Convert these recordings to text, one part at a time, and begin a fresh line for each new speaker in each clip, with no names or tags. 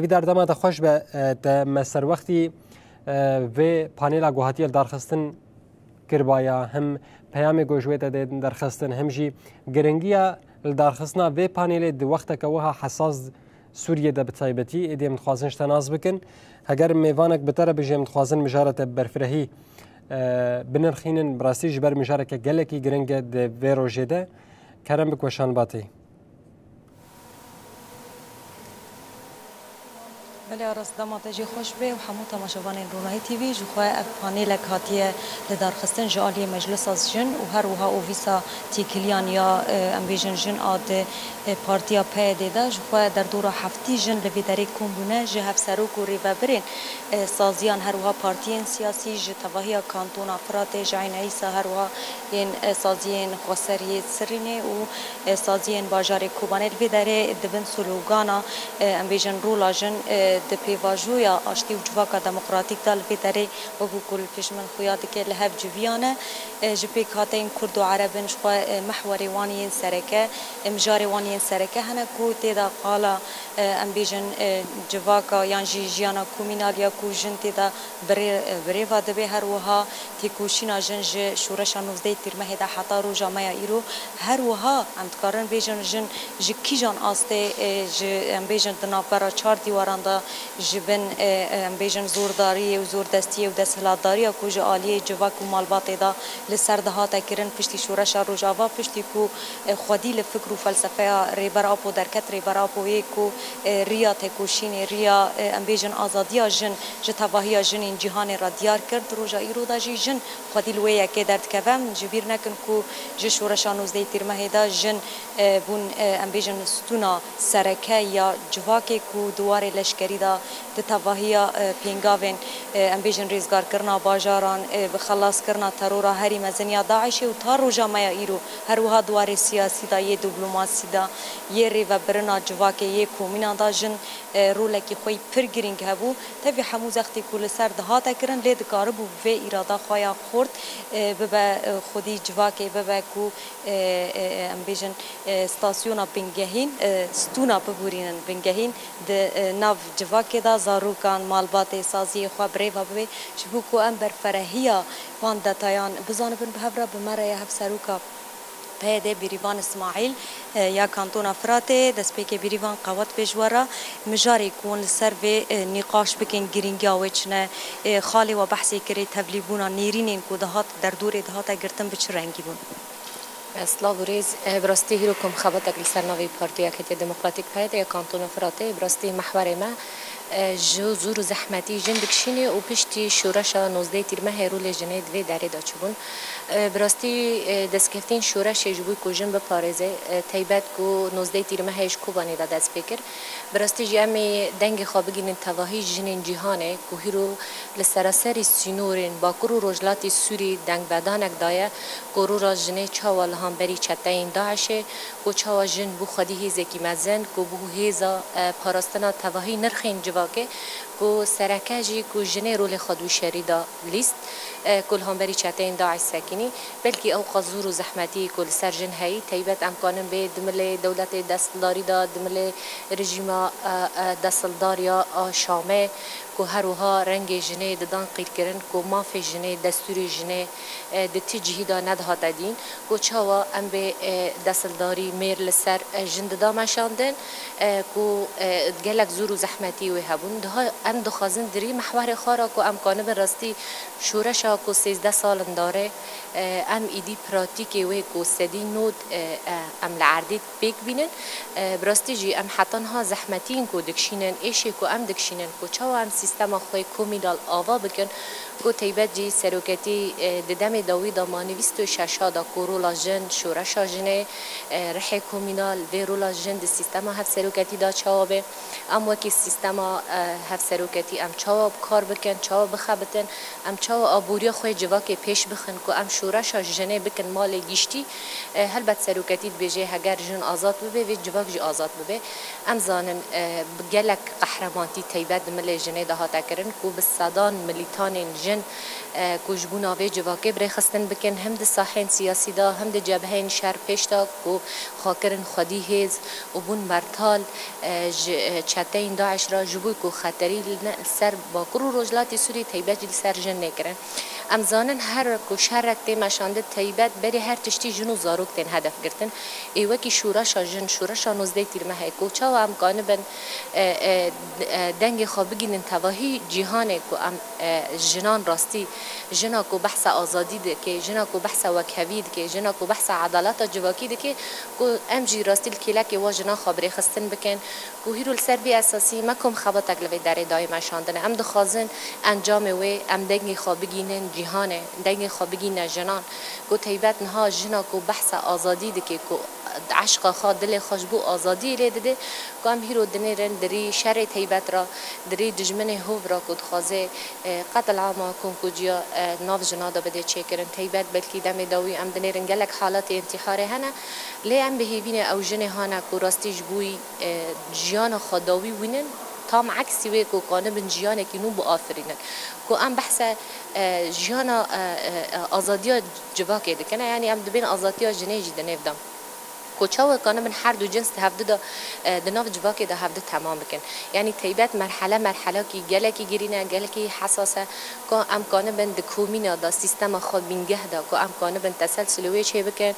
وی در دما خوش به مسر وقتی و پانیلا گوهاتی درخستن کربایا هم پیام گوجوی درخستن همجی گرنگیا درخستنا و پانیل د وقت که وها حساس سوریه د بتایبتی ادیم خوازنش تناز بکن اگر میوانک بتره بجیم خوازن مجارت برفرهی بنرخینن براستی جبر مجارک گلکی گرنگ د و روجده کرم بکوشان باتی
بله راست دامات جی خوش به و همو تماشاوان رونای تیوی جو خواه پانیل کاتیه لدارخستن جالی مجلس از جن و هر وها او ویسا تیکلیان یا امبیجن جن آد پارتیا پیده ده جو خواه در دور هفتی جن لویداری کمبونه جه هفسروک و ریوبرین سازیان هر وها پارتین سیاسی جه تواهی کانتون افراد جعین ایسا هر وها این سازیین خسری سرینه و سازیین باجار کوبانه لویداری دبن سلوگانا امبیجن رولا جن د پیواژویا آشتی و جواکا دموکراتیک دال بیتری و کل پیشمن خویاد که لهف جویانه جبی کاتین کرد و عربن شخوا محوری وانین سرکه مجاری وانین سرکه هنه کو تیدا قالا امبیجن جواکا یانجی جیانا کومینالیا کو جن تیدا بری و دبی هر وها تیکوشینا جن شورش 19 تیرمه دا حتا رو جامعه ایرو هر وها امتکارن بیجن جن جکی جان آسته امبیجن دنافرا 4 دیواران دا جبن بیجن زورداری و زور دستی و دستهلاتداری کوج عالی جواک و مالبات دا لسر دهات کرن پشتی شورش روجاوا پشتی کو خودی لفکر و فلسفه ریبر آپو درکت ریبر آپو یکو ریا تکوشین ریا بیجن آزادیا جن جتواهی جن این جهان را دیار کرد روجا ایرو دا جی جن خودی لویه که درد کفم جبیر نکن کو ج شورش 19 تیرمه دا جن بون بیجن ستونا سرکه یا جواک کو دوار لشکری دا تواهی پینگاوین امبیجن ریزگار کرنا باجاران بخلاص کرنا ترورا هری مزنیا داعش و تارو جامعه ایرو هر وها دوار سیاسی دا یه دیپلماسی دا یه ریو برنا جواک یه کومینا دا جن رولکی خوی پرگرینگ هبو تبی حموز اختی کل سر دهاتا کرن لید کاربو و ارادا خوایا خورد ببا خودی جواکی ببا کو امبیجن ستاسیونا بنگهین ستونا ببورینن بنگهین ناف جواکی دا زاروکان مالبات سازی خواه بریوا ببی شبو کو امبر فرهیا وان دتایان بزانبن بهبرا بمره هف سروکا پیده بیریوان اسماعیل یا کانتون افراته دست پیک بیریوان قوات بجوارا مجاری کون لسر و نقاش بکن گرینگیا وچنه خالی و بحثی کری تبلیبونا نیرینین کو دهات در دور دهات گرتن بچ رنگی بون
اسلاو ریز براستی هیرو کم خبرت اگل سرناوی پارتی اکتی دموکراتیک پیده یا کانتون افراته براستی محور ما جو زور زحمتی جن بکشینه و پشتی شورش 19 تیرمه رول جنه دوی داره دا چبون براستی دستگفتین شورش جبوی کو جن بپارزه تیبت کو 19 تیرمه ایش کوبانی دا دست بکر براستی جمعی دنگ خوابگین تواهی جنین جهانه کو هیرو لسراسری سینورین با کرو رجلاتی سوری دنگ بدانک دایه کرو را جنه چاوال هم بری چتاین داعشه کو چاوا جن بو خودی هیزه کی مزن کو بو هیزا پاراستنا تواهی نرخین جواکه کو سرکجی کو جنه رول خودو شریدا لیست کل هم بری چتاین داعش ساکنی بلکی او قزور و زحمتی کل سر جن هایی تیبت امکانم به دمل دولت دستداری دا دمل رژیم دستداریا شامه کو هر وها رنگ جنه ددان قیر کرن کو ماف جنه دستور جنه دتی جهیدا ندهات دین کو چاوا ام به دستداری میر لسر جند دامشاندن کو گلک زور و زحمتی و هبون ده ام دخازن دری محور خارا کو امکانه به راستی شورش کو 13 سال داره ام ایدی پراتیکی و کو سدی نود ام لعردی بیک بینن براستی جی ام حتنها زحمتین کو دکشینن ایشی کو ام دکشینن کو چاوا ام سیستم خوی کومیدال آوا بکن کو تیبت جی سروکتی ددم داوی دا مانویست ششا دا کورولا جن شورشا جنه رح کومینال ویرولا جن د سیستم هف سروکتی دا چاوه ام وکی سیستم هف سروکتی ام چاو کار بکن چاو بخبتن ام چاو آبوریا خوی جواک پیش بخن کو ام شورشا جنه بکن مال گیشتی هلبت سروکتی بجه هگر جن آزاد ببه و جواک جی آزاد ببه ام زانن گلک قهرمانتی تیبت مل جنه ده هاتا کرن کو بسادان ملیتان جن کوجبون آوی جواکه بری خستن بکن هم ده ساحین سیاسی دا هم ده جبهین شهر پیش دا کو خاکرن خودی هیز و بون مرتال چتین داعش را جبو جبوی کو خطری سر باکر و رجلاتی سوری تیبت جل سر جن نکرن ام زانن هر کو شرک تی مشانده تیبت بری هر تشتی جنو زاروک تن هدف گرتن ایوه کی شورش جن شورش نوزده تیر مه کوچا و ام کانه بن دنگ خوابگین تواهی جهان کو ام جنان راستی جنا کو بحث آزادی ده که جنا کو بحث وکوید که جنا کو بحث عدالت جواکی ده که کو ام جی راستی الکلا که و جنا خبری خستن بکن کو هیرو السربی اساسی مکم خبات اگلوی داره دایم شاندن ام دخوازن انجام و ام دنگ خوابگین جهان دنگ خوابگین جنان کو تیبت نها جنا کو بحث آزادی ده که کو عشق خود دل خوشبو آزادی لیده ده که هم هیرو دنیرن دری شر تیبت را دری دجمن هوف را کد خوازه قتل عاما کن کجیا ناف جنادا بده چه کرن تیبت بلکی دم داوی ام دنیرن گلک حالات انتحاره هنه لی ام بهیوینه او جنه هانه که راستیش بوی جیان خداوی وینن تام عکسی وی کو کانه بن جیانه که نو بو آفرینن کو ام بحث جیان آزادی جواکه دکنه یعنی ام دبین آزادی جنه جی دنیفدم کوچاو کانه من هر دو جنس هفته دا دناف جواکی دا هفته تمام بکن یعنی تیبت مرحله کی گله کی گرینه گله کی حساسه کو امکانه بند کومینا دا سیستم خود بینگه دا کو امکانه بند تسلسلوی چه بکن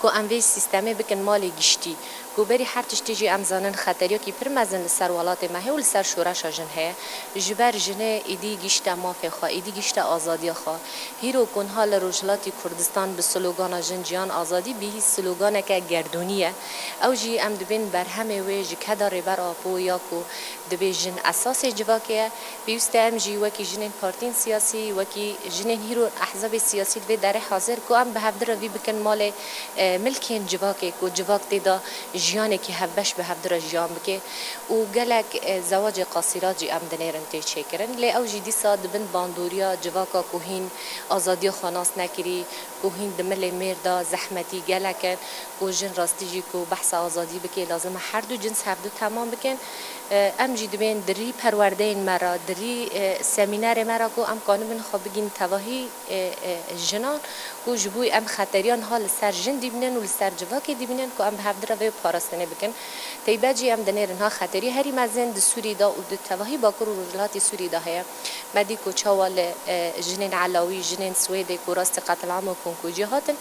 کو ام وی سیستمی بکن مالی گشتی کو بری هر تشتیجی امزانن خطریا کی پر مزن سر ولات مهول سر شورش جنه جبر جنه ایدی گشت مافی خوا ایدی گشت آزادی خوا هیرو کنها لروجلاتی کردستان به سلوگان جنجیان آزادی به سلوگان که گردونیه او جی ام دبین بر همه وی کدار بر آپو یا کو دبی جن اساس جواکیه بیوسته ام جی وکی جنین پارتین سیاسی وکی جنین هیرو احزاب سیاسی به در حاضر کو ام به هفدر وی بکن مال ملکین جواکی کو جواک دیدا جیانه که هبش به هفدر جیان بکه و گلک زواج قاصرات جی ام دنیرن تی چکرن لی او جی دیسا دبن باندوریا جواکا کوهین آزادی خاناس نکری کوهین دمل مردا زحمتی گلکن کو جن راستی جی کو بحث آزادی بکه لازم هر دو جنس هر دو تمام بکن ام جی دبین دری پروردین مرا دری سمینار مرا کو ام قانون خواب بگین تواهی جنان کو جبوی ام خطریان حال سر جن دیبینن و سر جواکی دیبینن کو ام هفدر و پاراستنه بکن تیباجی ام دنیرن ها خطری هری مزن د سوری دا و د تواهی باکر و رجلاتی سوری دا هیا مدی کو چاوال جنین علاوی جنین سویدی کو راست قتل عام کن کو جهاتن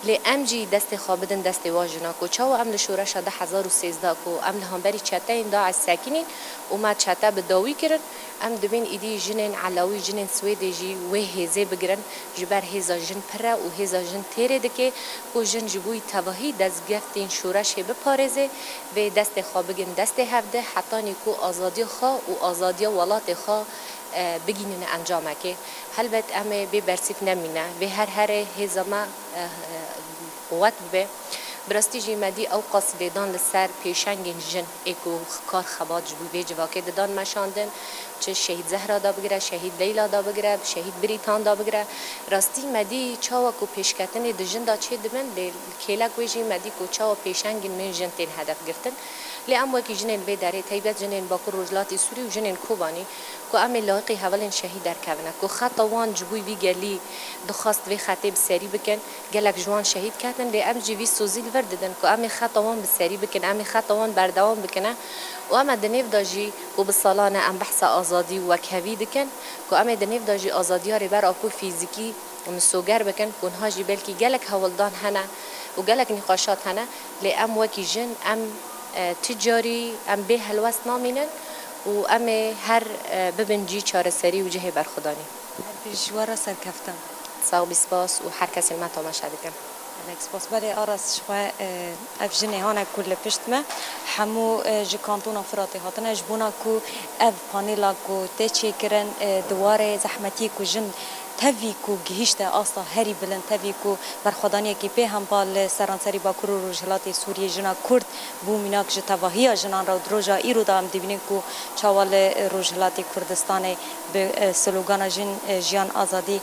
لی ام جی دست خوابدن دست واجنا کو چاو ام لشورش ده 1013 کو ام لهمبری چته این دا از ساکنین و ما چته به داوی کردن ام دبین ایدی جنین علاوی جنین سویدی جی و هزه بگرن جبر هزا جن پره و هزا جن تیره دکه کو جن جبوی تواهی دست گفتین شورش بپارزه و دست خوابگن دست هفته حتی نیکو آزادی خواه و آزادی ولات خواه بگینن انجامه که هلبت امه به برسیف نمینه و هر هزما قوت به براستی جیمدی او قاصدان لسر پیشنگین جن اکو کار خبات جبوی به جواکه دادان مشاندن چه شهید زهرا دا بگیره شهید لیلا دا بگیره شهید بریتان دا بگیره راستی مدی چاوا کو پیشکتن د جن دا چه دبن ل کلک وی جیمدی کو چاوا پیشنگین من جن تین هدف گرتن لی ام وکی جنین به داره تیبت جنین باکر رجلاتی سوری و جنین کوبانی کو ام لاقی حوالن شهید در کونه کو خطوان جبوی وی گلی دخواست وی خطیب سری بکن گلک جوان شهید کردن لی ام جی وی سوزیل ورددن کو ام خطوان بسری بکن ام خطوان بردوام بکنه و ام دنیف داجی کو بسالانه ام بحث آزادی و کوی دکن کو ام دنیف داجی آزادی ها بر اپو فیزیکی و مسوگر بکن کنها جی بلکی گلک حوالدان هنه و گلک نقاشات هنه لی ام وکی جن ام تجاری ام به هلوست نامینن و ام هر ببنجی چاره سری و جهه برخدانی
جوارا سرکفتم
ساو بسپاس و هر کسی ما تماشا بکن
سپاس برای آراس شوه اف جنه هانه کل پشت ما همو جکانتون افراطی هاتنه جبونا کو اف پانیلا کو تچی کرن دواره زحمتی کو جن تفی کو گهشت اصلا هری بلند تفی کو برخدانی کی به هم بال سرانسری باکر و رجلاتی سوریه جنا کرد بو میناک ج تواهی جنان را دروجا ایرو دام دیبینی کو چاوال رجلاتی کردستان به سلوگان جیان آزادی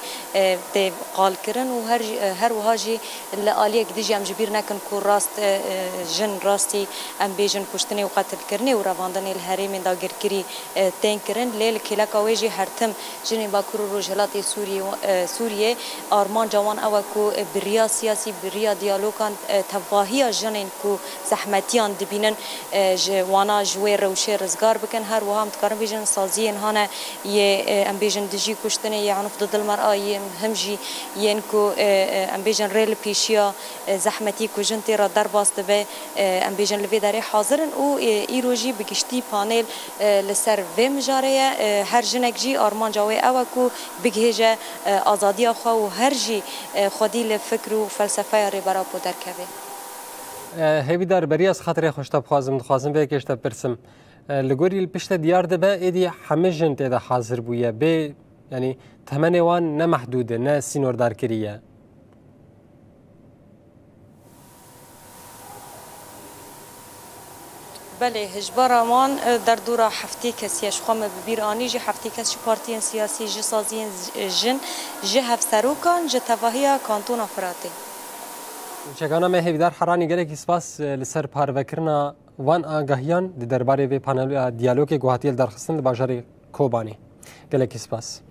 ده قال کرن و هر وهاجی لالیک دیجی ام جبیر نکن کو راست جن راستی ام بیجن کشتنی و قتل کرنی و رواندن الحریم داگرکری تین کرن لیل کلاکاویجی هرتم جن باکر و رجلاتی سوریه سوریه آرمان جوان او کو بریا سیاسی بریا دیالوگان تواهی جنین کو زحمتیان دبینن وانا جوی روشه رزگار بکن هر وهم تکارن بیجن سازی انهانه یه ام بیجن دجی کشتنه یه عنف ضد المرأة یه همجی ین کو ام بیجن ریل پیشیا زحمتی کو جنتی را در باست به ام بیجن لوی داره حاضرن او ایروجی بگشتی پانل لسر و مجاره هر جنک جی آرمان جوی او کو بگهجه آزادی خو و هر جی خودی لفکر و فلسفه ری برا پو درکبه
هیوی دار بری از خاطر خوشتاب خواستم به کشتاب پرسم لگوری پشت دیار ده به ایدی همه جن تیده حاضر بویه به یعنی تمن وان نه محدوده نه سینور دار کریه
بله هجبار مان در دورا هفته کسی اشخام ببیرانی جه هفته کسی پارتی سیاسی جه سازی جن جه هفسروکان جه تواهی کانتون فراته
چگانا ما هیوی دار حرانی گله کی سپاس لسر پاروکرنا وان آگاهیان درباره و پانل دیالوگ گوهاتیل درخستن باجاری کوبانی گله کی سپاس